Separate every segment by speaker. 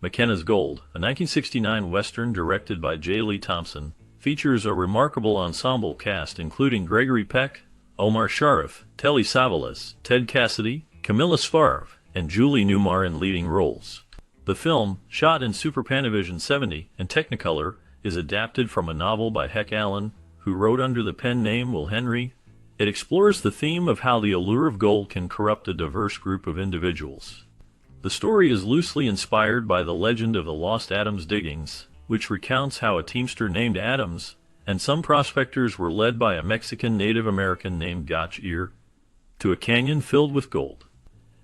Speaker 1: McKenna's Gold, a 1969 Western directed by J. Lee Thompson, features a remarkable ensemble cast including Gregory Peck, Omar Sharif, Telly Savalas, Ted Cassidy, Camilla Sfarv, and Julie Newmar in leading roles. The film, shot in Super Panavision 70 and Technicolor, is adapted from a novel by Heck Allen, who wrote under the pen name Will Henry. It explores the theme of how the allure of gold can corrupt a diverse group of individuals. The story is loosely inspired by the legend of the Lost Adams diggings, which recounts how a teamster named Adams and some prospectors were led by a Mexican Native American named Gotch Ear to a canyon filled with gold.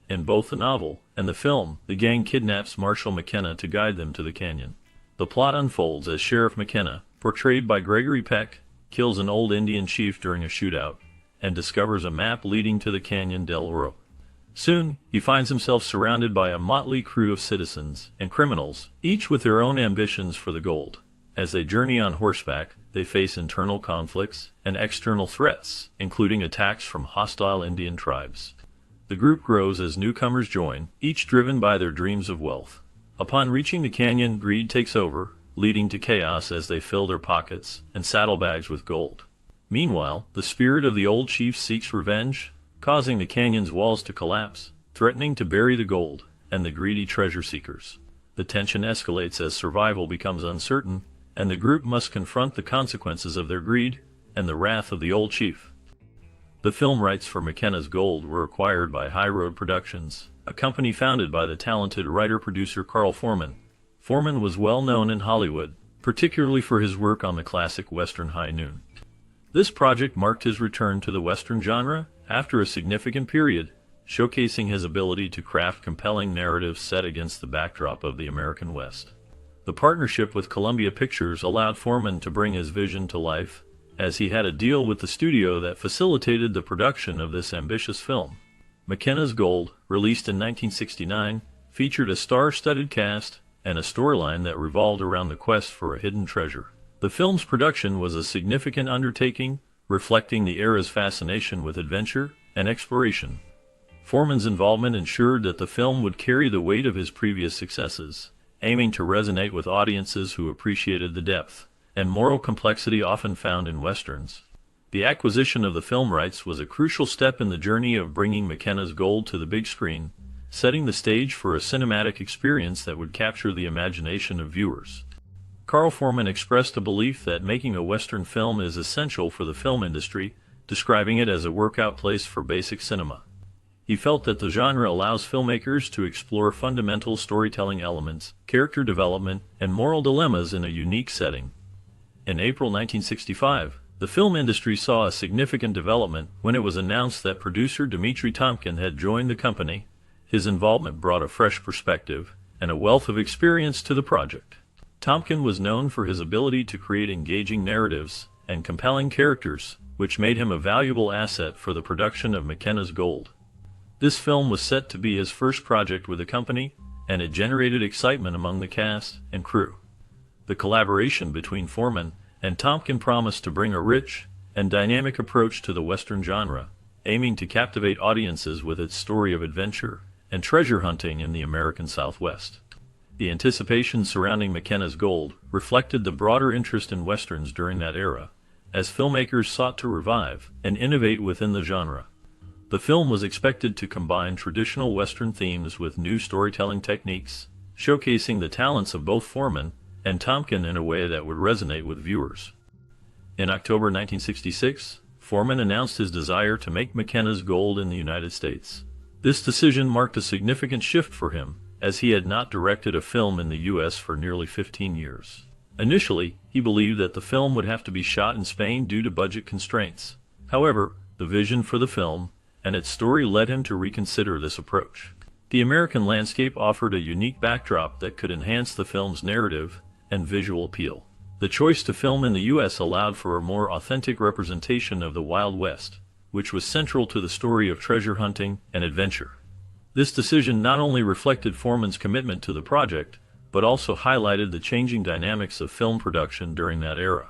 Speaker 1: In both the novel and the film, the gang kidnaps Marshall McKenna to guide them to the canyon. The plot unfolds as Sheriff McKenna, portrayed by Gregory Peck, kills an old Indian chief during a shootout and discovers a map leading to the Canyon del Oro. Soon, he finds himself surrounded by a motley crew of citizens and criminals, each with their own ambitions for the gold. As they journey on horseback, they face internal conflicts and external threats, including attacks from hostile Indian tribes. The group grows as newcomers join, each driven by their dreams of wealth. Upon reaching the canyon, greed takes over, leading to chaos as they fill their pockets and saddlebags with gold. Meanwhile, the spirit of the old chief seeks revenge, causing the canyon's walls to collapse, threatening to bury the gold and the greedy treasure seekers. The tension escalates as survival becomes uncertain, and the group must confront the consequences of their greed and the wrath of the old chief. The film rights for McKenna's Gold were acquired by High Road Productions, a company founded by the talented writer-producer Carl Foreman. Foreman was well known in Hollywood, particularly for his work on the classic Western High Noon. This project marked his return to the Western genre after a significant period, showcasing his ability to craft compelling narratives set against the backdrop of the American West. The partnership with Columbia Pictures allowed Foreman to bring his vision to life, as he had a deal with the studio that facilitated the production of this ambitious film. McKenna's Gold, released in 1969, featured a star-studded cast and a storyline that revolved around the quest for a hidden treasure. The film's production was a significant undertaking, reflecting the era's fascination with adventure and exploration. Foreman's involvement ensured that the film would carry the weight of his previous successes, aiming to resonate with audiences who appreciated the depth and moral complexity often found in westerns. The acquisition of the film rights was a crucial step in the journey of bringing McKenna's Gold to the big screen, setting the stage for a cinematic experience that would capture the imagination of viewers. Carl Foreman expressed a belief that making a Western film is essential for the film industry, describing it as a workout place for basic cinema. He felt that the genre allows filmmakers to explore fundamental storytelling elements, character development, and moral dilemmas in a unique setting. In April 1965, the film industry saw a significant development when it was announced that producer Dimitri Tomkin had joined the company. His involvement brought a fresh perspective and a wealth of experience to the project. Tomkin was known for his ability to create engaging narratives and compelling characters, which made him a valuable asset for the production of McKenna's Gold. This film was set to be his first project with the company, and it generated excitement among the cast and crew. The collaboration between Foreman and Tomkin promised to bring a rich and dynamic approach to the Western genre, aiming to captivate audiences with its story of adventure and treasure hunting in the American Southwest. The anticipation surrounding McKenna's Gold reflected the broader interest in westerns during that era, as filmmakers sought to revive and innovate within the genre. The film was expected to combine traditional Western themes with new storytelling techniques, showcasing the talents of both Foreman and Tomkin in a way that would resonate with viewers. In October 1966, Foreman announced his desire to make McKenna's Gold in the United States. This decision marked a significant shift for him, as he had not directed a film in the U.S. for nearly 15 years. Initially, he believed that the film would have to be shot in Spain due to budget constraints. However, the vision for the film and its story led him to reconsider this approach. The American landscape offered a unique backdrop that could enhance the film's narrative and visual appeal. The choice to film in the U.S. allowed for a more authentic representation of the Wild West, which was central to the story of treasure hunting and adventure. This decision not only reflected Foreman's commitment to the project, but also highlighted the changing dynamics of film production during that era.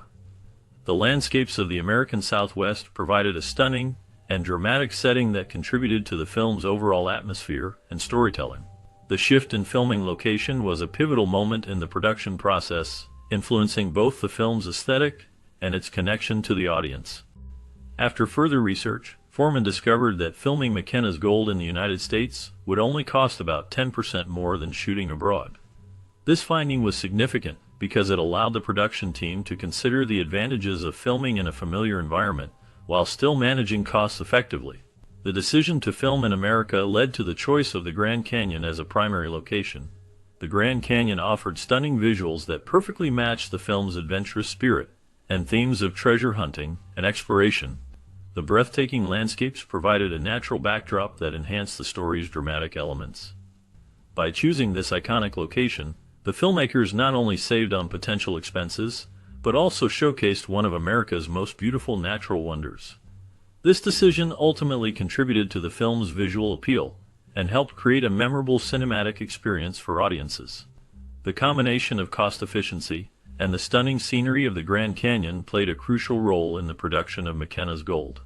Speaker 1: The landscapes of the American Southwest provided a stunning and dramatic setting that contributed to the film's overall atmosphere and storytelling. The shift in filming location was a pivotal moment in the production process, influencing both the film's aesthetic and its connection to the audience. After further research, Foreman discovered that filming McKenna's Gold in the United States would only cost about 10% more than shooting abroad. This finding was significant because it allowed the production team to consider the advantages of filming in a familiar environment while still managing costs effectively. The decision to film in America led to the choice of the Grand Canyon as a primary location. The Grand Canyon offered stunning visuals that perfectly matched the film's adventurous spirit and themes of treasure hunting and exploration. The breathtaking landscapes provided a natural backdrop that enhanced the story's dramatic elements. By choosing this iconic location, the filmmakers not only saved on potential expenses, but also showcased one of America's most beautiful natural wonders. This decision ultimately contributed to the film's visual appeal and helped create a memorable cinematic experience for audiences. The combination of cost efficiency and the stunning scenery of the Grand Canyon played a crucial role in the production of McKenna's Gold.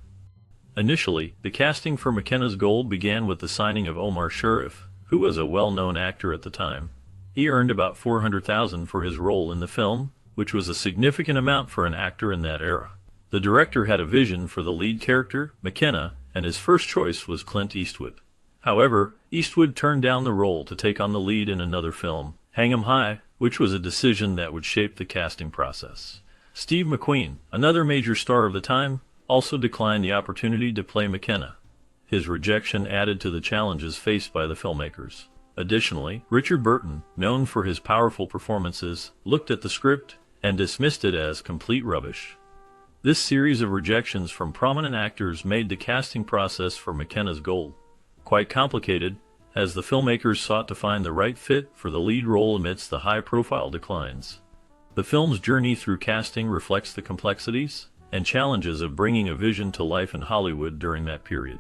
Speaker 1: Initially, the casting for McKenna's Gold began with the signing of Omar Sharif, who was a well-known actor at the time. He earned about $400,000 for his role in the film, which was a significant amount for an actor in that era. The director had a vision for the lead character, McKenna, and his first choice was Clint Eastwood. However, Eastwood turned down the role to take on the lead in another film, Hang 'em High, which was a decision that would shape the casting process. Steve McQueen, another major star of the time, also declined the opportunity to play McKenna. His rejection added to the challenges faced by the filmmakers. Additionally, Richard Burton, known for his powerful performances, looked at the script and dismissed it as complete rubbish. This series of rejections from prominent actors made the casting process for McKenna's Gold quite complicated, as the filmmakers sought to find the right fit for the lead role amidst the high-profile declines. The film's journey through casting reflects the complexities and challenges of bringing a vision to life in Hollywood during that period.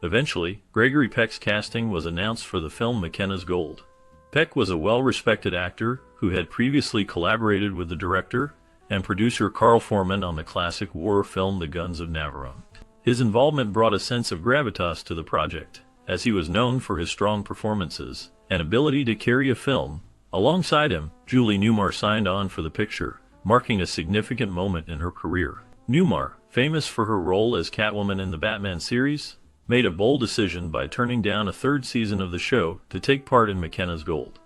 Speaker 1: Eventually, Gregory Peck's casting was announced for the film McKenna's Gold. Peck was a well-respected actor who had previously collaborated with the director and producer Carl Foreman on the classic war film The Guns of Navarone. His involvement brought a sense of gravitas to the project, as he was known for his strong performances and ability to carry a film. Alongside him, Julie Newmar signed on for the picture, marking a significant moment in her career. Newmar, famous for her role as Catwoman in the Batman series, made a bold decision by turning down a third season of the show to take part in McKenna's Gold.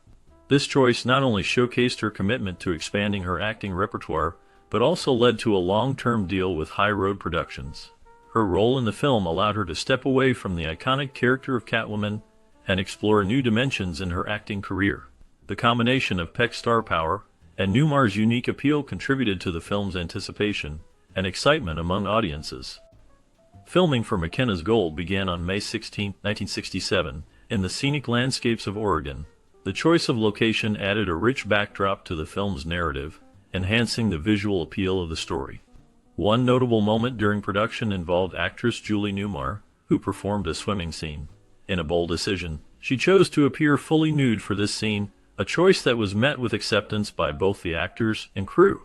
Speaker 1: This choice not only showcased her commitment to expanding her acting repertoire, but also led to a long-term deal with High Road Productions. Her role in the film allowed her to step away from the iconic character of Catwoman and explore new dimensions in her acting career. The combination of Peck's star power and Newmar's unique appeal contributed to the film's anticipation and excitement among audiences. Filming for McKenna's Gold began on May 16, 1967, in the scenic landscapes of Oregon. The choice of location added a rich backdrop to the film's narrative, enhancing the visual appeal of the story. One notable moment during production involved actress Julie Newmar, who performed a swimming scene. In a bold decision, she chose to appear fully nude for this scene, a choice that was met with acceptance by both the actors and crew.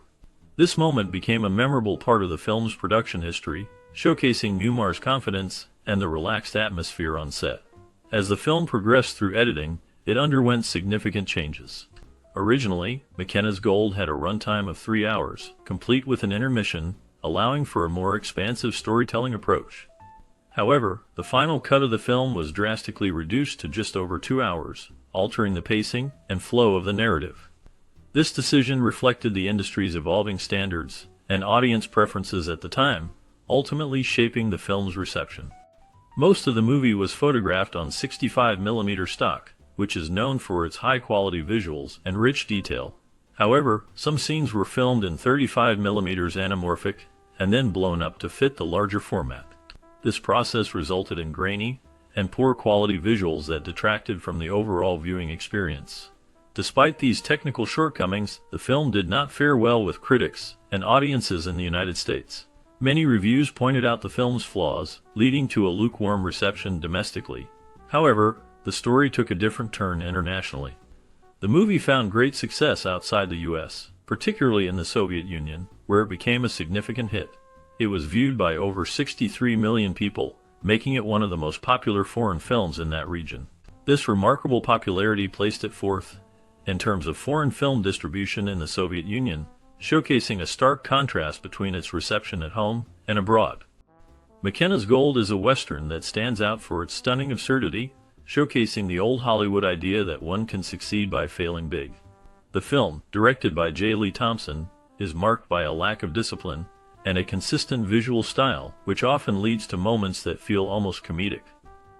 Speaker 1: This moment became a memorable part of the film's production history, showcasing Newmar's confidence and the relaxed atmosphere on set. As the film progressed through editing, it underwent significant changes. Originally, McKenna's Gold had a runtime of 3 hours, complete with an intermission, allowing for a more expansive storytelling approach. However, the final cut of the film was drastically reduced to just over 2 hours, altering the pacing and flow of the narrative. This decision reflected the industry's evolving standards and audience preferences at the time, ultimately shaping the film's reception. Most of the movie was photographed on 65mm stock, which is known for its high-quality visuals and rich detail. However, some scenes were filmed in 35mm anamorphic and then blown up to fit the larger format. This process resulted in grainy and poor quality visuals that detracted from the overall viewing experience. Despite these technical shortcomings, the film did not fare well with critics and audiences in the United States. Many reviews pointed out the film's flaws, leading to a lukewarm reception domestically. However, the story took a different turn internationally. The movie found great success outside the US, particularly in the Soviet Union, where it became a significant hit. It was viewed by over 63 million people, making it one of the most popular foreign films in that region. This remarkable popularity placed it fourth in terms of foreign film distribution in the Soviet Union, showcasing a stark contrast between its reception at home and abroad. McKenna's Gold is a Western that stands out for its stunning absurdity, showcasing the old Hollywood idea that one can succeed by failing big. The film, directed by J. Lee Thompson, is marked by a lack of discipline and a consistent visual style, which often leads to moments that feel almost comedic.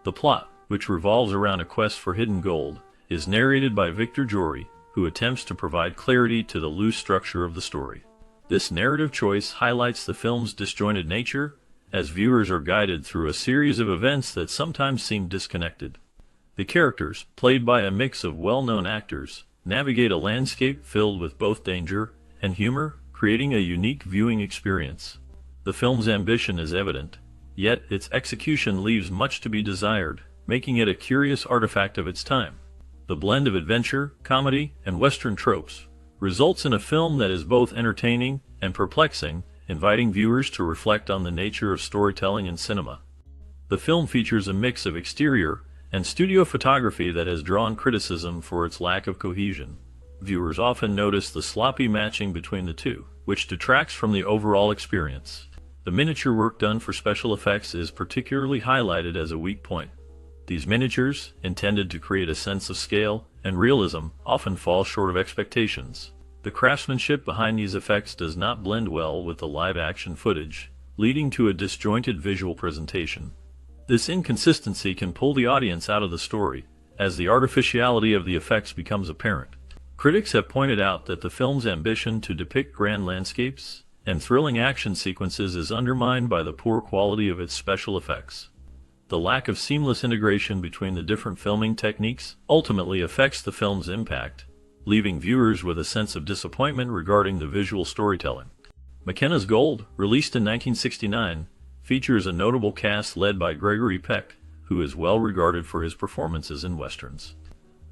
Speaker 1: The plot, which revolves around a quest for hidden gold, is narrated by Victor Jory, who attempts to provide clarity to the loose structure of the story. This narrative choice highlights the film's disjointed nature, as viewers are guided through a series of events that sometimes seem disconnected. The characters, played by a mix of well-known actors, navigate a landscape filled with both danger and humor, creating a unique viewing experience. The film's ambition is evident, yet its execution leaves much to be desired, making it a curious artifact of its time. The blend of adventure, comedy, and Western tropes results in a film that is both entertaining and perplexing, inviting viewers to reflect on the nature of storytelling in cinema. The film features a mix of exterior and studio photography that has drawn criticism for its lack of cohesion. Viewers often notice the sloppy matching between the two, which detracts from the overall experience. The miniature work done for special effects is particularly highlighted as a weak point. These miniatures, intended to create a sense of scale and realism, often fall short of expectations. The craftsmanship behind these effects does not blend well with the live-action footage, leading to a disjointed visual presentation. This inconsistency can pull the audience out of the story, as the artificiality of the effects becomes apparent. Critics have pointed out that the film's ambition to depict grand landscapes and thrilling action sequences is undermined by the poor quality of its special effects. The lack of seamless integration between the different filming techniques ultimately affects the film's impact, leaving viewers with a sense of disappointment regarding the visual storytelling. McKenna's Gold, released in 1969, features a notable cast led by Gregory Peck, who is well regarded for his performances in westerns.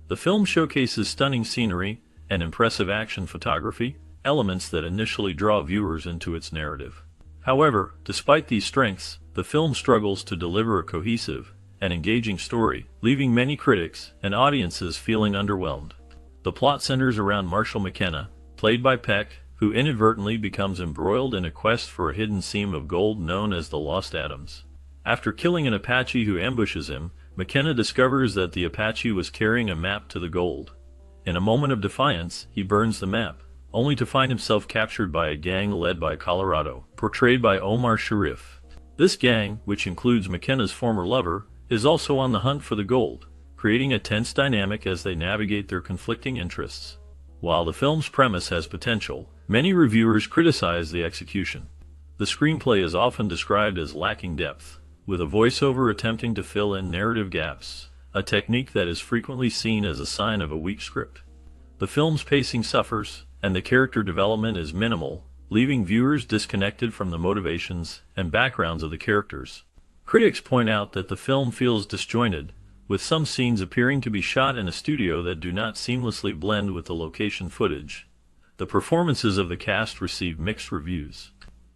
Speaker 1: The film showcases stunning scenery and impressive action photography, elements that initially draw viewers into its narrative. However, despite these strengths, the film struggles to deliver a cohesive and engaging story, leaving many critics and audiences feeling underwhelmed. The plot centers around Marshall McKenna, played by Peck, who inadvertently becomes embroiled in a quest for a hidden seam of gold known as the Lost Adams. After killing an Apache who ambushes him, McKenna discovers that the Apache was carrying a map to the gold. In a moment of defiance, he burns the map, only to find himself captured by a gang led by Colorado, portrayed by Omar Sharif. This gang, which includes McKenna's former lover, is also on the hunt for the gold, creating a tense dynamic as they navigate their conflicting interests. While the film's premise has potential, many reviewers criticize the execution. The screenplay is often described as lacking depth, with a voiceover attempting to fill in narrative gaps, a technique that is frequently seen as a sign of a weak script. The film's pacing suffers, and the character development is minimal, leaving viewers disconnected from the motivations and backgrounds of the characters. Critics point out that the film feels disjointed, with some scenes appearing to be shot in a studio that do not seamlessly blend with the location footage. The performances of the cast receive mixed reviews.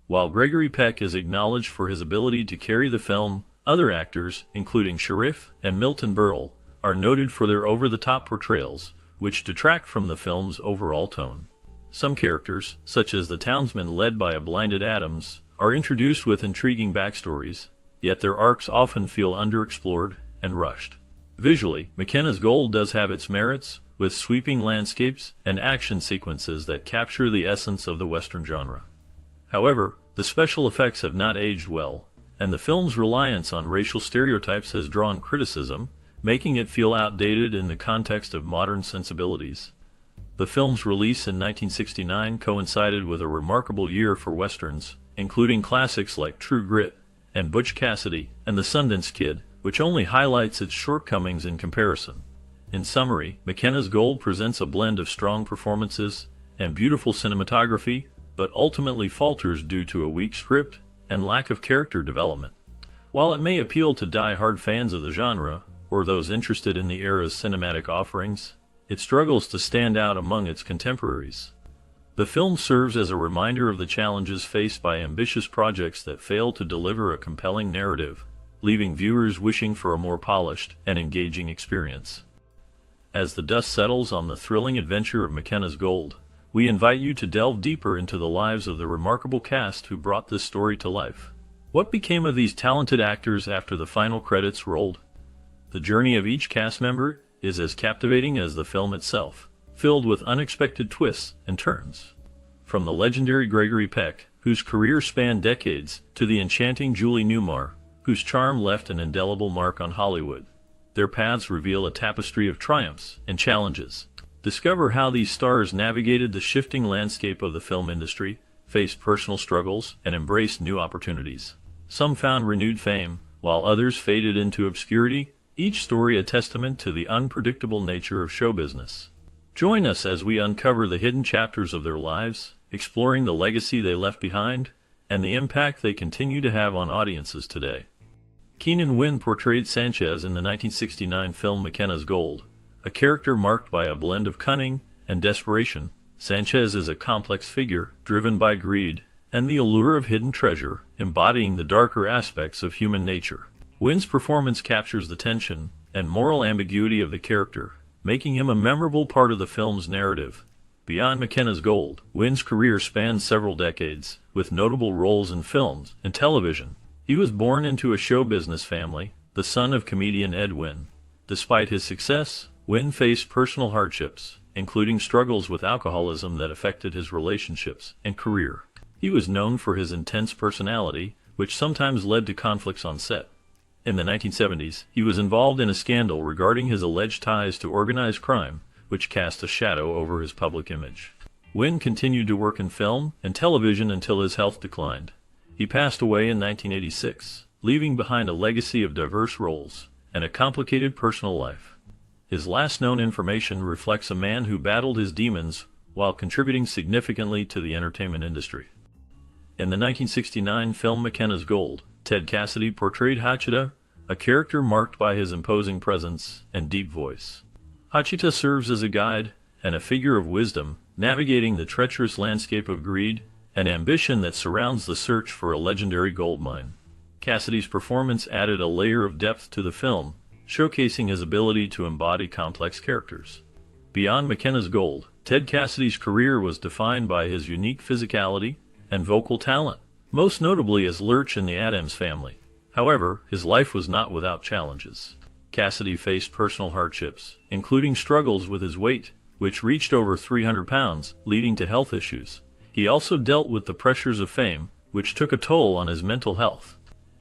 Speaker 1: While Gregory Peck is acknowledged for his ability to carry the film, other actors, including Sharif and Milton Berle, are noted for their over-the-top portrayals, which detract from the film's overall tone. Some characters, such as the townsman led by a blinded Adams, are introduced with intriguing backstories, yet their arcs often feel underexplored and rushed. Visually, McKenna's Gold does have its merits, with sweeping landscapes and action sequences that capture the essence of the Western genre. However, the special effects have not aged well, and the film's reliance on racial stereotypes has drawn criticism, making it feel outdated in the context of modern sensibilities. The film's release in 1969 coincided with a remarkable year for westerns, including classics like True Grit and Butch Cassidy and The Sundance Kid, which only highlights its shortcomings in comparison. In summary, McKenna's Gold presents a blend of strong performances and beautiful cinematography, but ultimately falters due to a weak script and lack of character development. While it may appeal to die-hard fans of the genre, or those interested in the era's cinematic offerings, it struggles to stand out among its contemporaries. The film serves as a reminder of the challenges faced by ambitious projects that fail to deliver a compelling narrative, leaving viewers wishing for a more polished and engaging experience. As the dust settles on the thrilling adventure of McKenna's Gold, we invite you to delve deeper into the lives of the remarkable cast who brought this story to life. What became of these talented actors after the final credits rolled? The journey of each cast member is as captivating as the film itself, filled with unexpected twists and turns. From the legendary Gregory Peck, whose career spanned decades, to the enchanting Julie Newmar, whose charm left an indelible mark on Hollywood, their paths reveal a tapestry of triumphs and challenges. Discover how these stars navigated the shifting landscape of the film industry, faced personal struggles, and embraced new opportunities. Some found renewed fame, while others faded into obscurity, each story a testament to the unpredictable nature of show business. Join us as we uncover the hidden chapters of their lives, exploring the legacy they left behind, and the impact they continue to have on audiences today. Keenan Wynn portrayed Sanchez in the 1969 film McKenna's Gold, a character marked by a blend of cunning and desperation. Sanchez is a complex figure, driven by greed and the allure of hidden treasure, embodying the darker aspects of human nature. Wynn's performance captures the tension and moral ambiguity of the character, making him a memorable part of the film's narrative. Beyond McKenna's Gold, Wynn's career spans several decades, with notable roles in films and television. He was born into a show business family, the son of comedian Ed Wynn. Despite his success, Wynn faced personal hardships, including struggles with alcoholism that affected his relationships and career. He was known for his intense personality, which sometimes led to conflicts on set. In the 1970s, he was involved in a scandal regarding his alleged ties to organized crime, which cast a shadow over his public image. Wynn continued to work in film and television until his health declined. He passed away in 1986, leaving behind a legacy of diverse roles and a complicated personal life. His last known information reflects a man who battled his demons while contributing significantly to the entertainment industry. In the 1969 film McKenna's Gold, Ted Cassidy portrayed Hachita, a character marked by his imposing presence and deep voice. Hachita serves as a guide and a figure of wisdom, navigating the treacherous landscape of greed and ambition that surrounds the search for a legendary gold mine. Cassidy's performance added a layer of depth to the film, showcasing his ability to embody complex characters. Beyond McKenna's Gold, Ted Cassidy's career was defined by his unique physicality and vocal talent, most notably as Lurch in the Addams Family. However, his life was not without challenges. Cassidy faced personal hardships, including struggles with his weight, which reached over 300 pounds, leading to health issues. He also dealt with the pressures of fame, which took a toll on his mental health.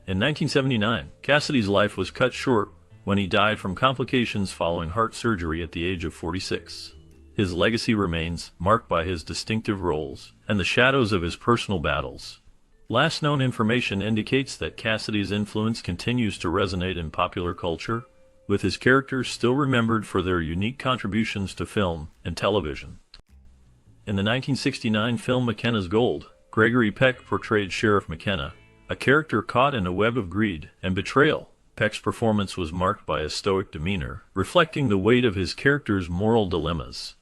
Speaker 1: In 1979, Cassidy's life was cut short when he died from complications following heart surgery at the age of 46. His legacy remains marked by his distinctive roles and the shadows of his personal battles. Last known information indicates that Cassidy's influence continues to resonate in popular culture, with his characters still remembered for their unique contributions to film and television. In the 1969 film McKenna's Gold, Gregory Peck portrayed Sheriff McKenna, a character caught in a web of greed and betrayal. Peck's performance was marked by a stoic demeanor, reflecting the weight of his character's moral dilemmas.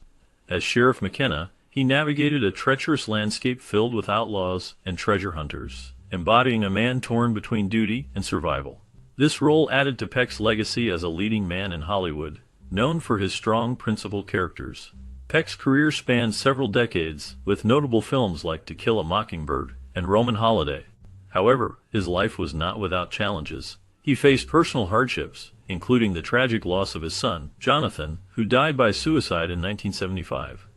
Speaker 1: As Sheriff McKenna, he navigated a treacherous landscape filled with outlaws and treasure hunters, embodying a man torn between duty and survival. This role added to Peck's legacy as a leading man in Hollywood, known for his strong principled characters. Peck's career spanned several decades, with notable films like To Kill a Mockingbird and Roman Holiday. However, his life was not without challenges. He faced personal hardships, including the tragic loss of his son, Jonathan, who died by suicide in 1975.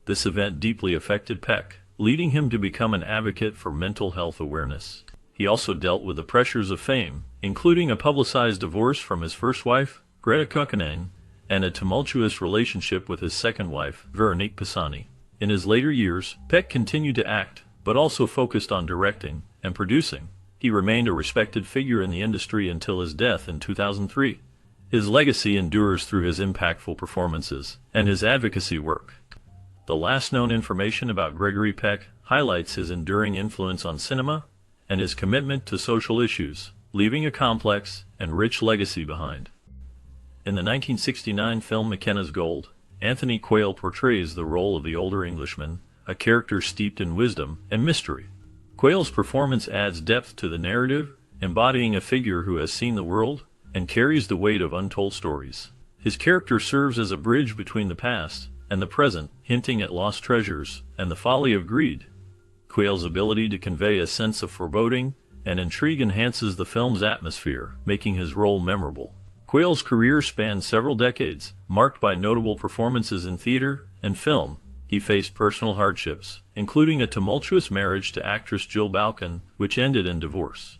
Speaker 1: This event deeply affected Peck, leading him to become an advocate for mental health awareness. He also dealt with the pressures of fame, including a publicized divorce from his first wife, Greta Kukkonen, and a tumultuous relationship with his second wife, Veronique Pisani. In his later years, Peck continued to act, but also focused on directing and producing. He remained a respected figure in the industry until his death in 2003. His legacy endures through his impactful performances and his advocacy work. The last known information about Gregory Peck highlights his enduring influence on cinema and his commitment to social issues, leaving a complex and rich legacy behind. In the 1969 film McKenna's Gold, Anthony Quayle portrays the role of the older Englishman, a character steeped in wisdom and mystery. Quayle's performance adds depth to the narrative embodying a figure who has seen the world and carries the weight of untold stories. His character serves as a bridge between the past and the present, hinting at lost treasures and the folly of greed. Quayle's ability to convey a sense of foreboding and intrigue enhances the film's atmosphere, making his role memorable. Quayle's career spanned several decades, marked by notable performances in theater and film. He faced personal hardships, including a tumultuous marriage to actress Jill Balcon, which ended in divorce.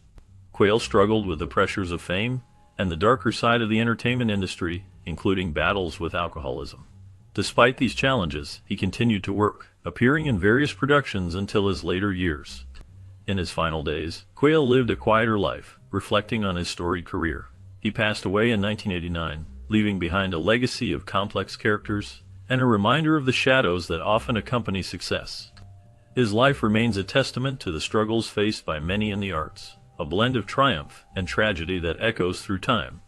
Speaker 1: Quayle struggled with the pressures of fame and the darker side of the entertainment industry, including battles with alcoholism. Despite these challenges, he continued to work, appearing in various productions until his later years. In his final days, Quayle lived a quieter life, reflecting on his storied career. He passed away in 1989, leaving behind a legacy of complex characters and a reminder of the shadows that often accompany success. His life remains a testament to the struggles faced by many in the arts, a blend of triumph and tragedy that echoes through time.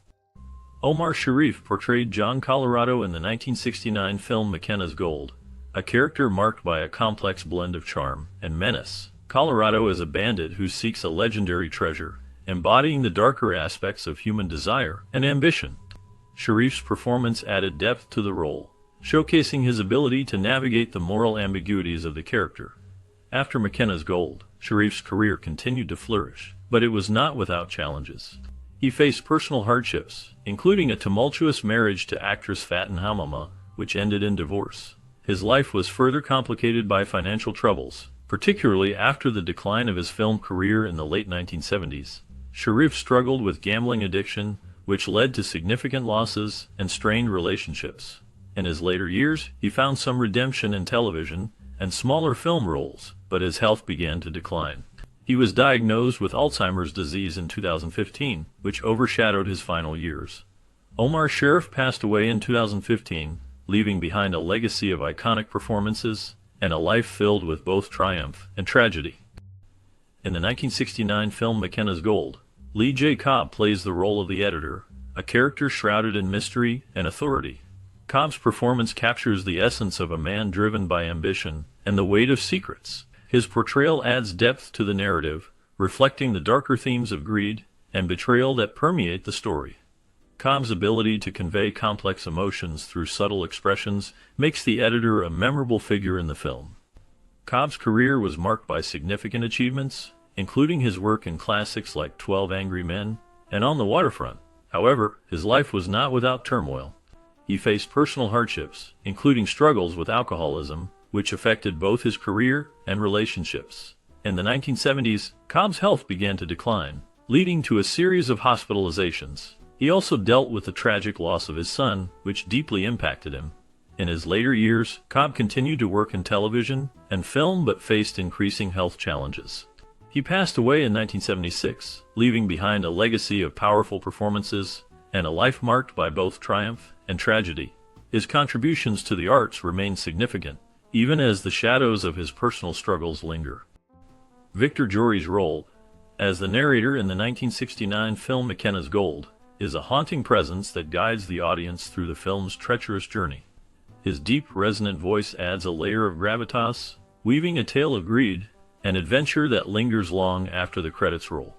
Speaker 1: Omar Sharif portrayed John Colorado in the 1969 film McKenna's Gold, a character marked by a complex blend of charm and menace. Colorado is a bandit who seeks a legendary treasure, embodying the darker aspects of human desire and ambition. Sharif's performance added depth to the role, showcasing his ability to navigate the moral ambiguities of the character. After McKenna's Gold, Sharif's career continued to flourish, but it was not without challenges. He faced personal hardships, including a tumultuous marriage to actress Faten Hamama, which ended in divorce. His life was further complicated by financial troubles, particularly after the decline of his film career in the late 1970s. Sharif struggled with gambling addiction, which led to significant losses and strained relationships. In his later years, he found some redemption in television and smaller film roles, but his health began to decline. He was diagnosed with Alzheimer's disease in 2015, which overshadowed his final years. Omar Sharif passed away in 2015, leaving behind a legacy of iconic performances and a life filled with both triumph and tragedy. In the 1969 film McKenna's Gold, Lee J. Cobb plays the role of the editor, a character shrouded in mystery and authority. Cobb's performance captures the essence of a man driven by ambition and the weight of secrets. His portrayal adds depth to the narrative, reflecting the darker themes of greed and betrayal that permeate the story. Cobb's ability to convey complex emotions through subtle expressions makes the editor a memorable figure in the film. Cobb's career was marked by significant achievements, including his work in classics like 12 Angry Men and On the Waterfront. However, his life was not without turmoil. He faced personal hardships, including struggles with alcoholism, which affected both his career and relationships. In the 1970s, Cobb's health began to decline, leading to a series of hospitalizations. He also dealt with the tragic loss of his son, which deeply impacted him. In his later years, Cobb continued to work in television and film but faced increasing health challenges. He passed away in 1976, leaving behind a legacy of powerful performances and a life marked by both triumph and tragedy. His contributions to the arts remain significant, even as the shadows of his personal struggles linger. Victor Jory's role as the narrator in the 1969 film McKenna's Gold is a haunting presence that guides the audience through the film's treacherous journey. His deep, resonant voice adds a layer of gravitas, weaving a tale of greed and adventure that lingers long after the credits roll.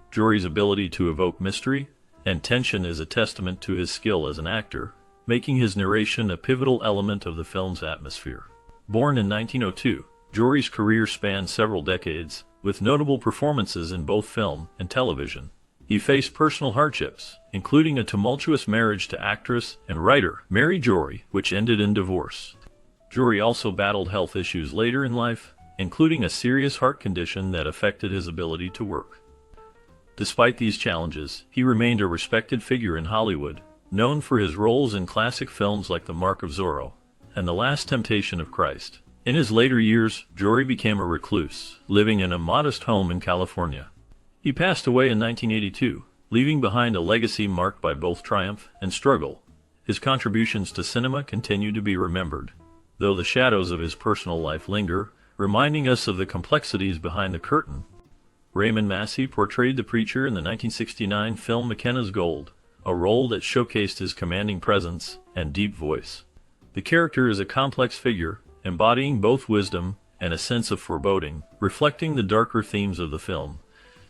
Speaker 1: Jory's ability to evoke mystery and tension is a testament to his skill as an actor, making his narration a pivotal element of the film's atmosphere. Born in 1902, Jory's career spanned several decades, with notable performances in both film and television. He faced personal hardships, including a tumultuous marriage to actress and writer Mary Jory, which ended in divorce. Jory also battled health issues later in life, including a serious heart condition that affected his ability to work. Despite these challenges, he remained a respected figure in Hollywood, known for his roles in classic films like The Mark of Zorro and The Last Temptation of Christ. In his later years, Jory became a recluse, living in a modest home in California. He passed away in 1982, leaving behind a legacy marked by both triumph and struggle. His contributions to cinema continue to be remembered, though the shadows of his personal life linger, reminding us of the complexities behind the curtain. Raymond Massey portrayed the preacher in the 1969 film McKenna's Gold, a role that showcased his commanding presence and deep voice. The character is a complex figure, embodying both wisdom and a sense of foreboding, reflecting the darker themes of the film.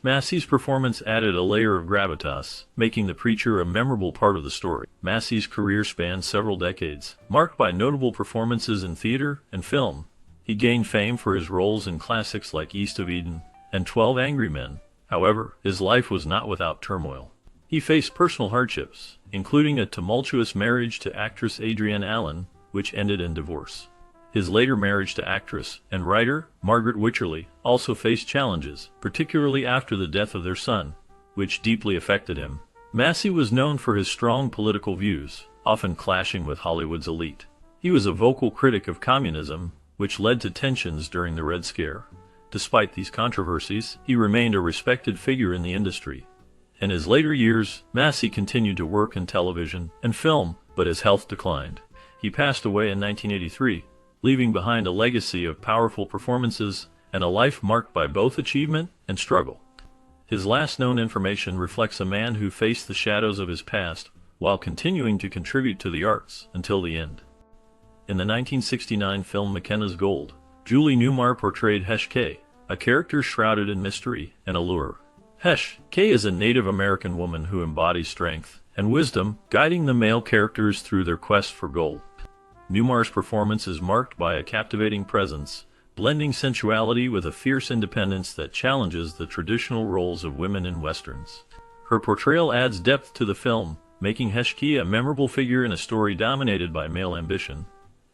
Speaker 1: Massey's performance added a layer of gravitas, making the preacher a memorable part of the story. Massey's career spanned several decades, marked by notable performances in theater and film. He gained fame for his roles in classics like East of Eden and 12 Angry Men. However, his life was not without turmoil. He faced personal hardships, including a tumultuous marriage to actress Adrienne Allen, which ended in divorce. His later marriage to actress and writer Margaret Wycherley also faced challenges, particularly after the death of their son, which deeply affected him. Massey was known for his strong political views, often clashing with Hollywood's elite. He was a vocal critic of communism, which led to tensions during the Red Scare. Despite these controversies, he remained a respected figure in the industry. In his later years, Massey continued to work in television and film, but his health declined. He passed away in 1983, leaving behind a legacy of powerful performances and a life marked by both achievement and struggle. His last known information reflects a man who faced the shadows of his past while continuing to contribute to the arts until the end. In the 1969 film McKenna's Gold, Julie Newmar portrayed Hesh K, a character shrouded in mystery and allure. Hesh K is a Native American woman who embodies strength and wisdom, guiding the male characters through their quest for gold. Newmar's performance is marked by a captivating presence, blending sensuality with a fierce independence that challenges the traditional roles of women in westerns. Her portrayal adds depth to the film, making Heshki a memorable figure in a story dominated by male ambition.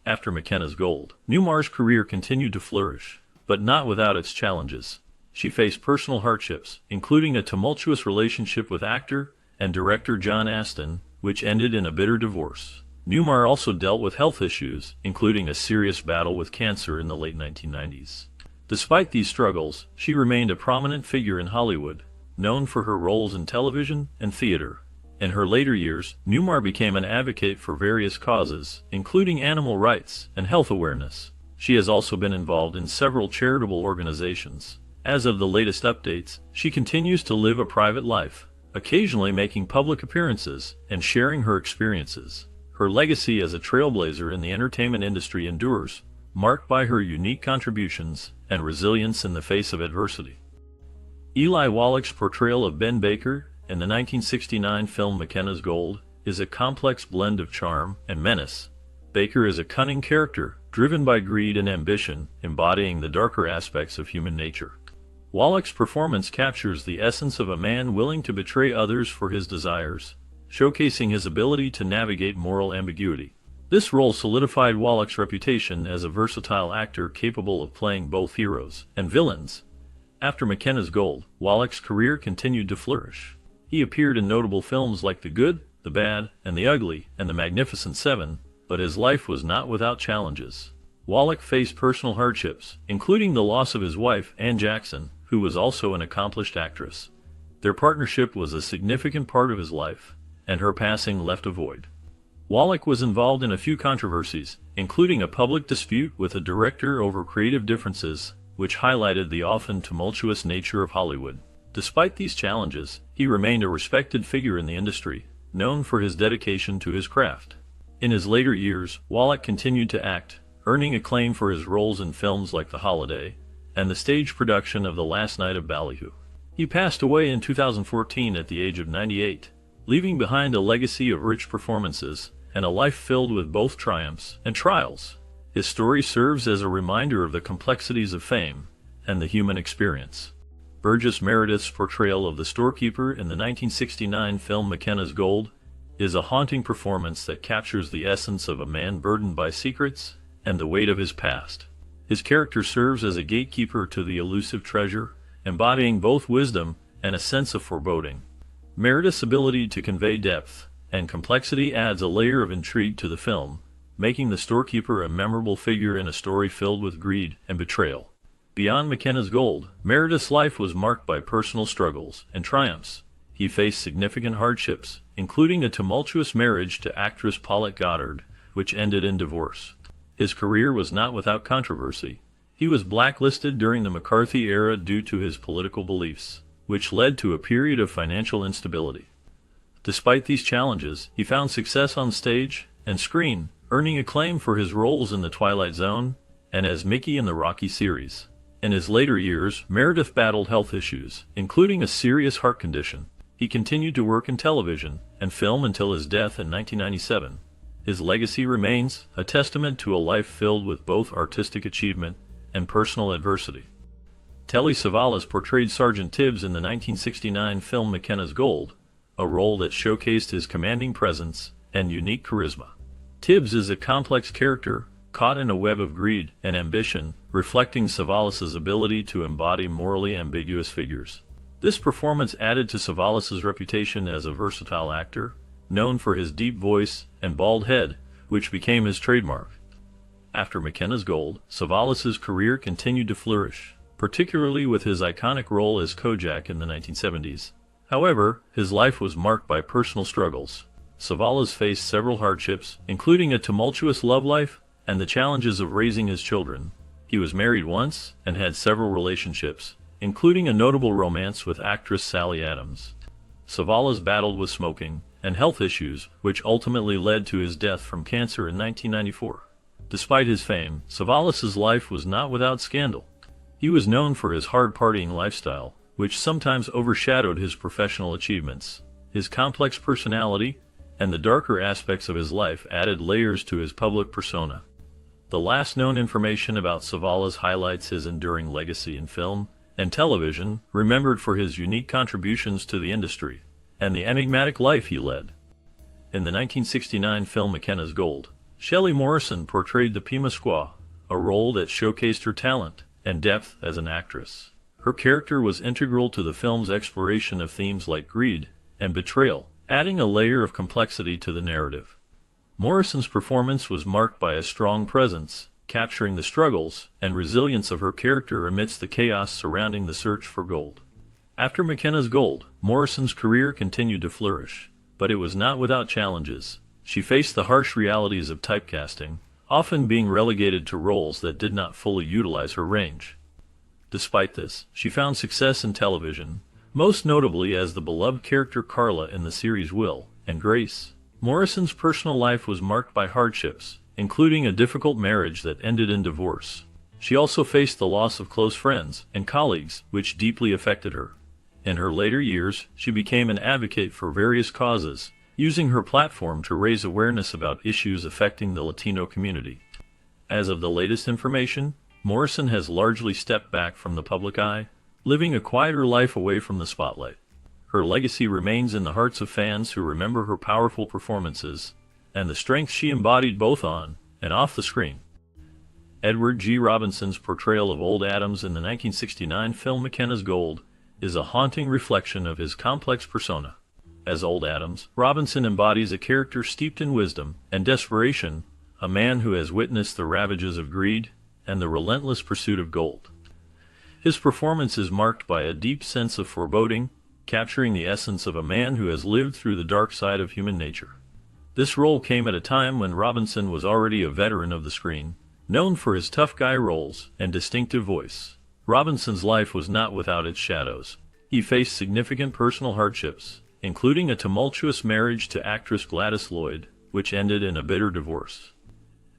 Speaker 1: After McKenna's Gold, Newmar's career continued to flourish, but not without its challenges. She faced personal hardships, including a tumultuous relationship with actor and director John Astin, which ended in a bitter divorce. Newmar also dealt with health issues, including a serious battle with cancer in the late 1990s. Despite these struggles, she remained a prominent figure in Hollywood, known for her roles in television and theater. In her later years, Newmar became an advocate for various causes, including animal rights and health awareness. She has also been involved in several charitable organizations. As of the latest updates, she continues to live a private life, occasionally making public appearances and sharing her experiences. Her legacy as a trailblazer in the entertainment industry endures, marked by her unique contributions and resilience in the face of adversity. Eli Wallach's portrayal of Ben Baker in the 1969 film McKenna's Gold is a complex blend of charm and menace. Baker is a cunning character, driven by greed and ambition, embodying the darker aspects of human nature. Wallach's performance captures the essence of a man willing to betray others for his desires, showcasing his ability to navigate moral ambiguity. This role solidified Wallach's reputation as a versatile actor capable of playing both heroes and villains. After McKenna's Gold, Wallach's career continued to flourish. He appeared in notable films like The Good, The Bad, and The Ugly, and The Magnificent Seven, but his life was not without challenges. Wallach faced personal hardships, including the loss of his wife, Ann Jackson, who was also an accomplished actress. Their partnership was a significant part of his life, and her passing left a void. Wallach was involved in a few controversies, including a public dispute with a director over creative differences, which highlighted the often tumultuous nature of Hollywood. Despite these challenges, he remained a respected figure in the industry, known for his dedication to his craft. In his later years, Wallach continued to act, earning acclaim for his roles in films like The Holiday and the stage production of The Last Night of Ballyhoo. He passed away in 2014 at the age of 98. Leaving behind a legacy of rich performances and a life filled with both triumphs and trials. His story serves as a reminder of the complexities of fame and the human experience. Burgess Meredith's portrayal of the storekeeper in the 1969 film McKenna's Gold is a haunting performance that captures the essence of a man burdened by secrets and the weight of his past. His character serves as a gatekeeper to the elusive treasure, embodying both wisdom and a sense of foreboding. Meredith's ability to convey depth and complexity adds a layer of intrigue to the film, making the storekeeper a memorable figure in a story filled with greed and betrayal. Beyond McKenna's Gold, Meredith's life was marked by personal struggles and triumphs. He faced significant hardships, including a tumultuous marriage to actress Paulette Goddard, which ended in divorce. His career was not without controversy. He was blacklisted during the McCarthy era due to his political beliefs, which led to a period of financial instability. Despite these challenges, he found success on stage and screen, earning acclaim for his roles in The Twilight Zone and as Mickey in the Rocky series. In his later years, Meredith battled health issues, including a serious heart condition. He continued to work in television and film until his death in 1997. His legacy remains a testament to a life filled with both artistic achievement and personal adversity. Telly Savalas portrayed Sergeant Tibbs in the 1969 film McKenna's Gold, a role that showcased his commanding presence and unique charisma. Tibbs is a complex character caught in a web of greed and ambition, reflecting Savalas's ability to embody morally ambiguous figures. This performance added to Savalas's reputation as a versatile actor, known for his deep voice and bald head, which became his trademark. After McKenna's Gold, Savalas's career continued to flourish, particularly with his iconic role as Kojak in the 1970s. However, his life was marked by personal struggles. Savalas faced several hardships, including a tumultuous love life and the challenges of raising his children. He was married once and had several relationships, including a notable romance with actress Sally Adams. Savalas battled with smoking and health issues, which ultimately led to his death from cancer in 1994. Despite his fame, Savalas's life was not without scandal. He was known for his hard-partying lifestyle, which sometimes overshadowed his professional achievements. His complex personality and the darker aspects of his life added layers to his public persona. The last known information about Savalas highlights his enduring legacy in film and television, remembered for his unique contributions to the industry and the enigmatic life he led. In the 1969 film McKenna's Gold, Shelley Morrison portrayed the Pima Squaw, a role that showcased her talent and depth as an actress. Her character was integral to the film's exploration of themes like greed and betrayal, adding a layer of complexity to the narrative. Morrison's performance was marked by a strong presence, capturing the struggles and resilience of her character amidst the chaos surrounding the search for gold. After McKenna's Gold, Morrison's career continued to flourish, but it was not without challenges. She faced the harsh realities of typecasting, often being relegated to roles that did not fully utilize her range. Despite this, she found success in television, most notably as the beloved character Carla in the series Will and Grace. Morrison's personal life was marked by hardships, including a difficult marriage that ended in divorce. She also faced the loss of close friends and colleagues, which deeply affected her. In her later years, she became an advocate for various causes, using her platform to raise awareness about issues affecting the Latino community. As of the latest information, Morrison has largely stepped back from the public eye, living a quieter life away from the spotlight. Her legacy remains in the hearts of fans who remember her powerful performances and the strength she embodied both on and off the screen. Edward G. Robinson's portrayal of Old Adams in the 1969 film McKenna's Gold is a haunting reflection of his complex persona. As Old Adams, Robinson embodies a character steeped in wisdom and desperation, a man who has witnessed the ravages of greed and the relentless pursuit of gold. His performance is marked by a deep sense of foreboding, capturing the essence of a man who has lived through the dark side of human nature. This role came at a time when Robinson was already a veteran of the screen, known for his tough guy roles and distinctive voice. Robinson's life was not without its shadows. He faced significant personal hardships, including a tumultuous marriage to actress Gladys Lloyd, which ended in a bitter divorce.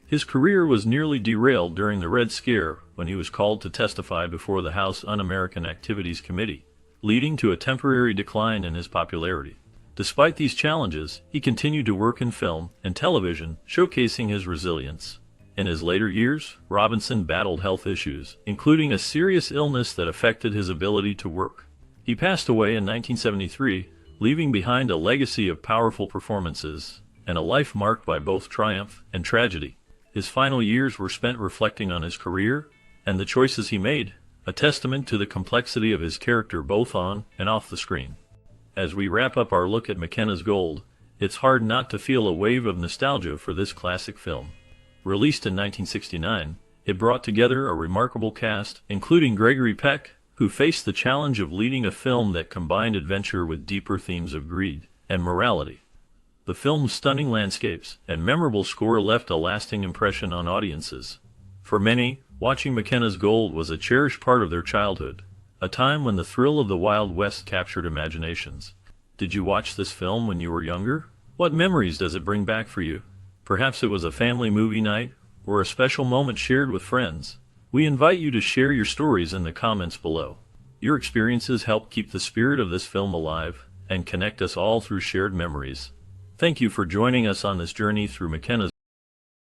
Speaker 1: His career was nearly derailed during the Red Scare when he was called to testify before the House Un-American Activities Committee, leading to a temporary decline in his popularity. Despite these challenges, he continued to work in film and television, showcasing his resilience. In his later years, Robinson battled health issues, including a serious illness that affected his ability to work. He passed away in 1973, leaving behind a legacy of powerful performances and a life marked by both triumph and tragedy. His final years were spent reflecting on his career and the choices he made, a testament to the complexity of his character both on and off the screen. As we wrap up our look at McKenna's Gold, it's hard not to feel a wave of nostalgia for this classic film. Released in 1969, it brought together a remarkable cast, including Gregory Peck, who faced the challenge of leading a film that combined adventure with deeper themes of greed and morality. The film's stunning landscapes and memorable score left a lasting impression on audiences. For many, watching McKenna's Gold was a cherished part of their childhood, a time when the thrill of the Wild West captured imaginations. Did you watch this film when you were younger? What memories does it bring back for you? Perhaps it was a family movie night, or a special moment shared with friends. We invite you to share your stories in the comments below. Your experiences help keep the spirit of this film alive and connect us all through shared memories. Thank you for joining us on this journey through McKenna's